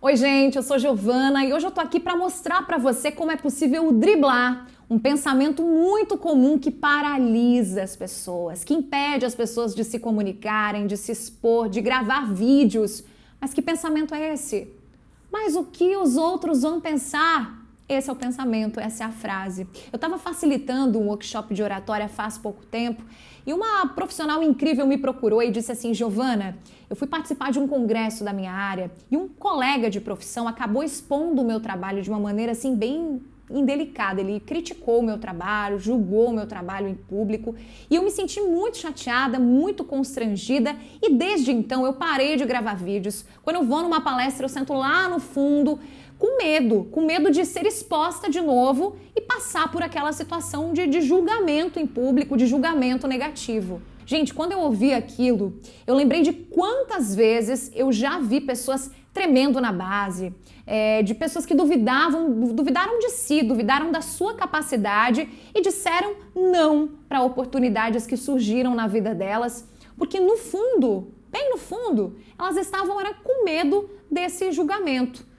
Oi, gente, eu sou Giovana e hoje eu tô aqui para mostrar para você como é possível driblar um pensamento muito comum que paralisa as pessoas, que impede as pessoas de se comunicarem, de se expor, de gravar vídeos. Mas que pensamento é esse? Mas o que os outros vão pensar? Esse é o pensamento, essa é a frase. Eu estava facilitando um workshop de oratória faz pouco tempo e uma profissional incrível me procurou e disse assim: Giovana, eu fui participar de um congresso da minha área e um colega de profissão acabou expondo o meu trabalho de uma maneira assim bem indelicada. Ele criticou o meu trabalho, julgou o meu trabalho em público e eu me senti muito chateada, muito constrangida e desde então eu parei de gravar vídeos. Quando eu vou numa palestra eu sento lá no fundo com medo de ser exposta de novo e passar por aquela situação de julgamento em público, de julgamento negativo. Gente, quando eu ouvi aquilo, eu lembrei de quantas vezes eu já vi pessoas tremendo na base, de pessoas que duvidaram de si, duvidaram da sua capacidade e disseram não para oportunidades que surgiram na vida delas, porque no fundo, bem no fundo, elas estavam com medo desse julgamento.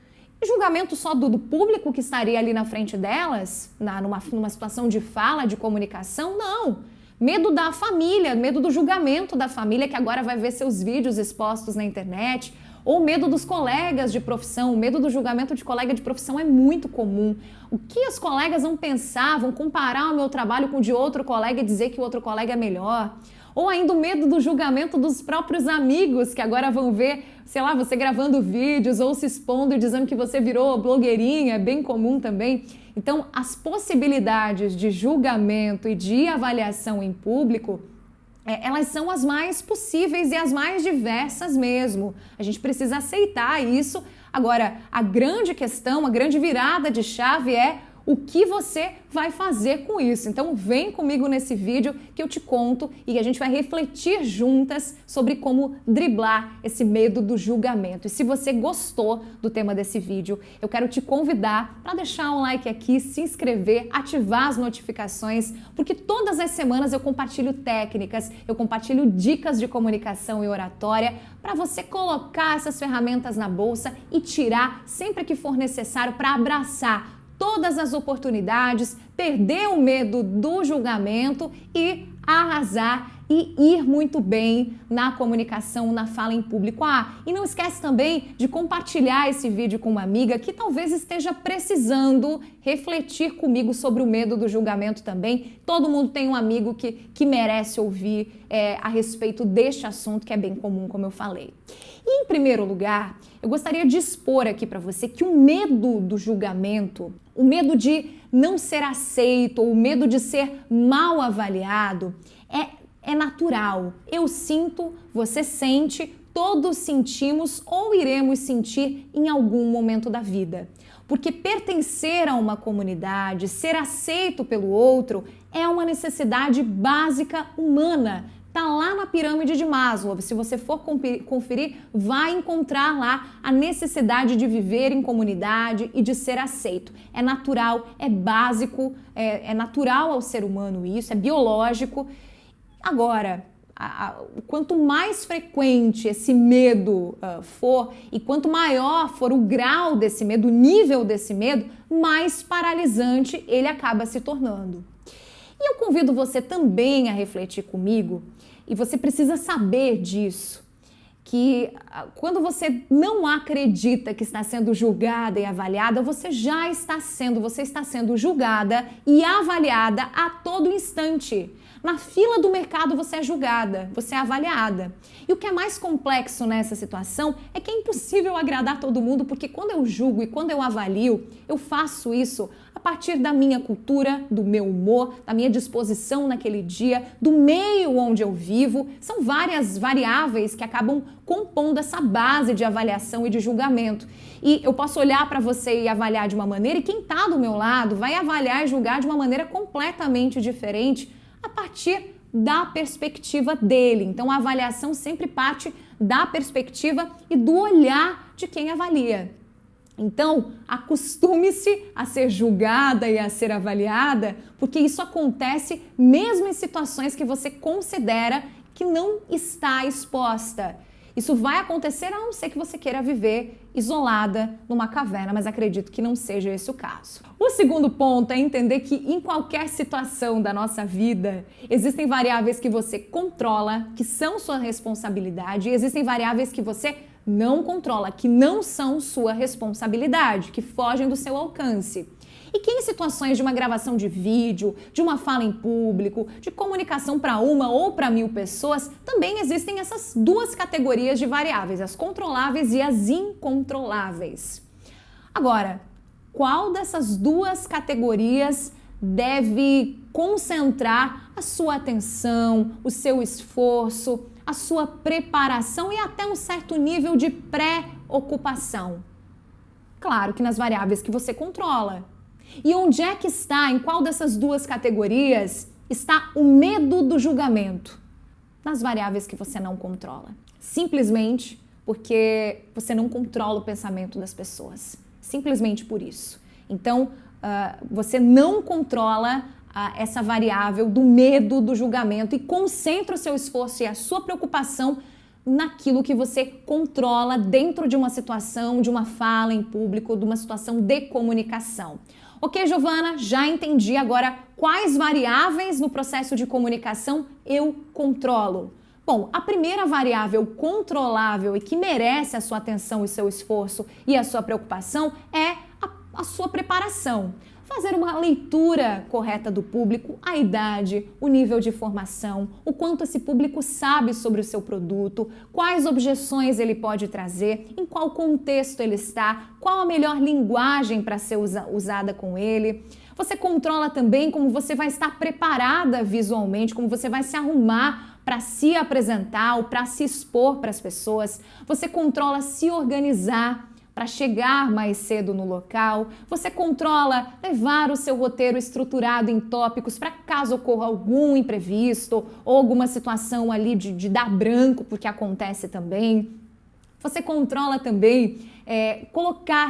Julgamento só do público que estaria ali na frente delas, numa situação de fala, de comunicação, não. Medo da família, medo do julgamento da família que agora vai ver seus vídeos expostos na internet, ou medo dos colegas de profissão. O medo do julgamento de colega de profissão é muito comum. O que as colegas vão pensar, vão comparar o meu trabalho com o de outro colega e dizer que o outro colega é melhor. Ou ainda o medo do julgamento dos próprios amigos que agora vão ver, sei lá, você gravando vídeos ou se expondo e dizendo que você virou blogueirinha, é bem comum também. Então, as possibilidades de julgamento e de avaliação em público, elas são as mais possíveis e as mais diversas mesmo. A gente precisa aceitar isso. Agora, a grande questão, a grande virada de chave é o que você vai fazer com isso. Então vem comigo nesse vídeo que eu te conto e a gente vai refletir juntas sobre como driblar esse medo do julgamento. E se você gostou do tema desse vídeo, eu quero te convidar para deixar um like aqui, se inscrever, ativar as notificações, porque todas as semanas eu compartilho técnicas, eu compartilho dicas de comunicação e oratória para você colocar essas ferramentas na bolsa e tirar sempre que for necessário para abraçar todas as oportunidades, perder o medo do julgamento e arrasar e ir muito bem na comunicação, na fala em público. E não esquece também de compartilhar esse vídeo com uma amiga que talvez esteja precisando refletir comigo sobre o medo do julgamento também. Todo mundo tem um amigo que merece ouvir a respeito deste assunto que é bem comum, como eu falei. E, em primeiro lugar, eu gostaria de expor aqui para você que o medo do julgamento, o medo de não ser aceito ou o medo de ser mal avaliado é natural. Eu sinto, você sente, todos sentimos ou iremos sentir em algum momento da vida. Porque pertencer a uma comunidade, ser aceito pelo outro, é uma necessidade básica humana. Tá lá na pirâmide de Maslow. Se você for conferir, vai encontrar lá a necessidade de viver em comunidade e de ser aceito. É natural, é básico, é natural ao ser humano isso, é biológico. Agora, quanto mais frequente esse medo for e quanto maior for o grau desse medo, o nível desse medo, mais paralisante ele acaba se tornando. E eu convido você também a refletir comigo, e você precisa saber disso, que quando você não acredita que está sendo julgada e avaliada, você está sendo julgada e avaliada a todo instante. Na fila do mercado você é julgada, você é avaliada. E o que é mais complexo nessa situação é que é impossível agradar todo mundo, porque quando eu julgo e quando eu avalio, eu faço isso a partir da minha cultura, do meu humor, da minha disposição naquele dia, do meio onde eu vivo. São várias variáveis que acabam compondo essa base de avaliação e de julgamento. E eu posso olhar para você e avaliar de uma maneira, e quem está do meu lado vai avaliar e julgar de uma maneira completamente diferente a partir da perspectiva dele. Então, a avaliação sempre parte da perspectiva e do olhar de quem avalia. Então, acostume-se a ser julgada e a ser avaliada, porque isso acontece mesmo em situações que você considera que não está exposta. Isso vai acontecer a não ser que você queira viver isolada numa caverna, mas acredito que não seja esse o caso. O segundo ponto é entender que em qualquer situação da nossa vida, existem variáveis que você controla, que são sua responsabilidade, e existem variáveis que você não controla, que não são sua responsabilidade, que fogem do seu alcance. E que em situações de uma gravação de vídeo, de uma fala em público, de comunicação para uma ou para 1000 pessoas, também existem essas duas categorias de variáveis, as controláveis e as incontroláveis. Agora, qual dessas duas categorias deve concentrar a sua atenção, o seu esforço, a sua preparação e até um certo nível de preocupação? Claro que nas variáveis que você controla. E onde é que está, em qual dessas duas categorias, está o medo do julgamento? Nas variáveis que você não controla. Simplesmente porque você não controla o pensamento das pessoas. Simplesmente por isso. Então, você não controla essa variável do medo do julgamento e concentra o seu esforço e a sua preocupação naquilo que você controla dentro de uma situação, de uma fala em público, de uma situação de comunicação. Ok, Giovana, já entendi agora quais variáveis no processo de comunicação eu controlo. Bom, a primeira variável controlável e que merece a sua atenção e seu esforço e a sua preocupação é a sua preparação. Fazer uma leitura correta do público, a idade, o nível de formação, o quanto esse público sabe sobre o seu produto, quais objeções ele pode trazer, em qual contexto ele está, qual a melhor linguagem para ser usada com ele. Você controla também como você vai estar preparada visualmente, como você vai se arrumar para se apresentar ou para se expor para as pessoas. Você controla se organizar para chegar mais cedo no local. Você controla levar o seu roteiro estruturado em tópicos para caso ocorra algum imprevisto ou alguma situação ali de dar branco, porque acontece também. Você controla também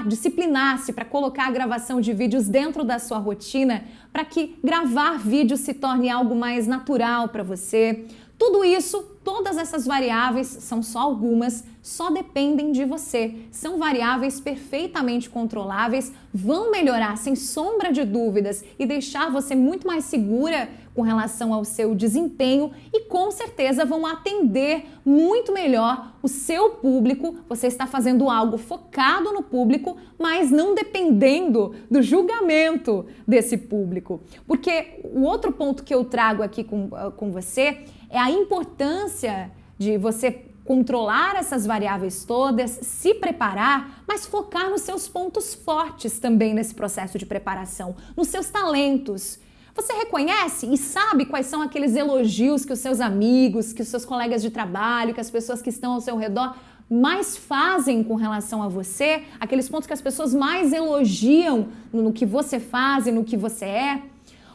disciplinar-se para colocar a gravação de vídeos dentro da sua rotina para que gravar vídeos se torne algo mais natural para você. Tudo isso, todas essas variáveis, são só algumas, só dependem de você. São variáveis perfeitamente controláveis, vão melhorar sem sombra de dúvidas e deixar você muito mais segura com relação ao seu desempenho e com certeza vão atender muito melhor o seu público. Você está fazendo algo focado no público, mas não dependendo do julgamento desse público. Porque o outro ponto que eu trago aqui com você é a importância de você controlar essas variáveis todas, se preparar, mas focar nos seus pontos fortes também nesse processo de preparação, nos seus talentos. Você reconhece e sabe quais são aqueles elogios que os seus amigos, que os seus colegas de trabalho, que as pessoas que estão ao seu redor mais fazem com relação a você? Aqueles pontos que as pessoas mais elogiam no que você faz e no que você é?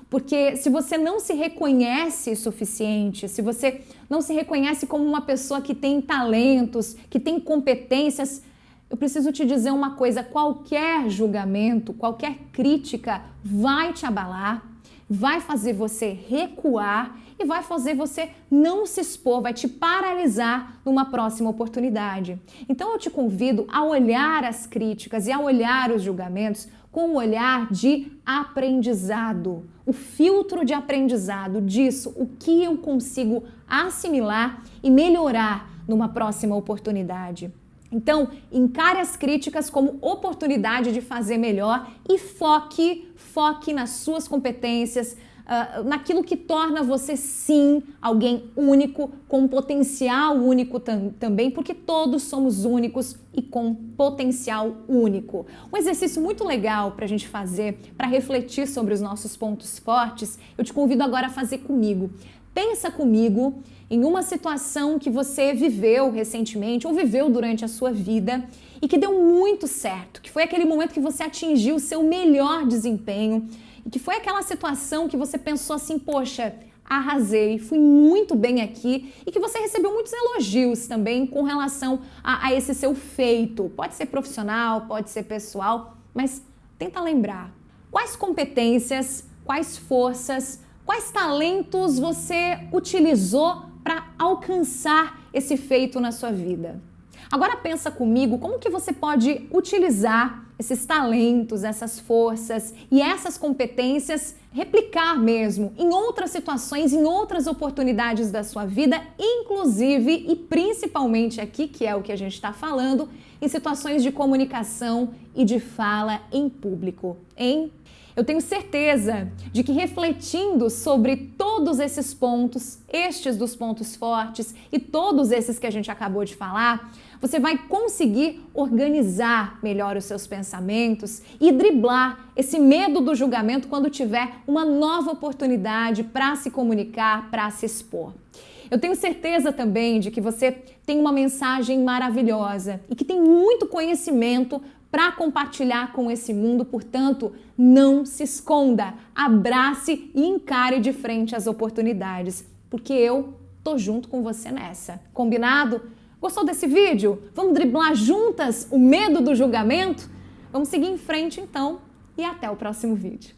Porque se você não se reconhece suficiente, se você não se reconhece como uma pessoa que tem talentos, que tem competências, eu preciso te dizer uma coisa: qualquer julgamento, qualquer crítica vai te abalar, vai fazer você recuar e vai fazer você não se expor, vai te paralisar numa próxima oportunidade. Então eu te convido a olhar as críticas e a olhar os julgamentos com um olhar de aprendizado, o filtro de aprendizado disso, o que eu consigo assimilar e melhorar numa próxima oportunidade. Então, encare as críticas como oportunidade de fazer melhor e foque nas suas competências, naquilo que torna você, sim, alguém único, com potencial único também, porque todos somos únicos e com potencial único. Um exercício muito legal para a gente fazer, para refletir sobre os nossos pontos fortes, eu te convido agora a fazer comigo. Pensa comigo em uma situação que você viveu recentemente ou viveu durante a sua vida e que deu muito certo, que foi aquele momento que você atingiu o seu melhor desempenho e que foi aquela situação que você pensou assim: poxa, arrasei, fui muito bem aqui, e que você recebeu muitos elogios também com relação a esse seu feito. Pode ser profissional, pode ser pessoal, mas tenta lembrar quais competências, quais forças, quais talentos você utilizou para alcançar esse feito na sua vida. Agora pensa comigo como que você pode utilizar esses talentos, essas forças e essas competências, replicar mesmo em outras situações, em outras oportunidades da sua vida, inclusive e principalmente aqui, que é o que a gente está falando, em situações de comunicação e de fala em público, hein? Eu tenho certeza de que refletindo sobre todos esses pontos, estes dos pontos fortes e todos esses que a gente acabou de falar, você vai conseguir organizar melhor os seus pensamentos e driblar esse medo do julgamento quando tiver uma nova oportunidade para se comunicar, para se expor. Eu tenho certeza também de que você tem uma mensagem maravilhosa e que tem muito conhecimento para compartilhar com esse mundo, portanto, não se esconda, abrace e encare de frente as oportunidades, porque eu tô junto com você nessa. Combinado? Gostou desse vídeo? Vamos driblar juntas o medo do julgamento? Vamos seguir em frente então e até o próximo vídeo.